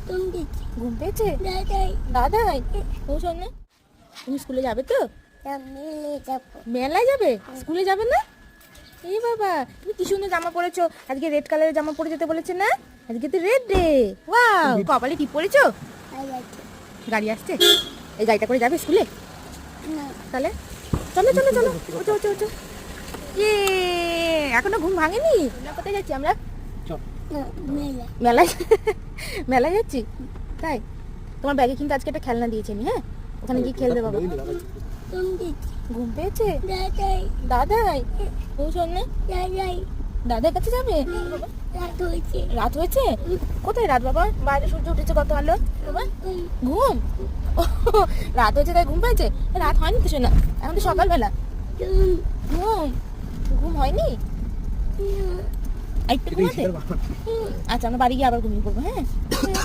ঘুম পেয়েছে দাদাই ও শোন না, তুমি স্কুলে যাবে তো? মেলায় যাবে, স্কুলে যাবে না? এই বাবা, তুমি কি সুন্দর জামা পরেছো, আজকে রেড কালারের জামা পরে যেতে বলেছে না? আজকে তো রেড ডে। ওয়াও, কপালে টিপ পরেছো? গাড়ি আসছে, এই গাড়িটা করে যাবে স্কুলে? তাহলে চলো চলো চলো, ওঠো ওঠো ওঠো। ইয়ে, এখনো ঘুম ভাঙেনি? কোথায় যাচ্ছি আমরা? মেলায় মেলায় যাচ্ছি তাই? তোমার ব্যাগে কিন্তু আজকে একটা খেলনা দিয়েছি আমি, হ্যাঁ ওখানে গিয়ে খেলবে বাবা। ঘুম পেয়েছে দাদাই ও শোন না, দাদার কাছে যাবে? রাত হয়েছে? কোথায় রাত বাবা? বাইরে সূর্য উঠেছে কত আলো বাবা। ঘুম রাত হয়েছে তাই ঘুম পেয়েছে? রাত হয়নি তো শোনা, এখন তো সকালবেলা। ঘুম ঘুম হয়নি? একটু ঘুমাতে? আচ্ছা আমরা বাড়ি গিয়ে আবার ঘুমিয়ে পড়বো, হ্যাঁ।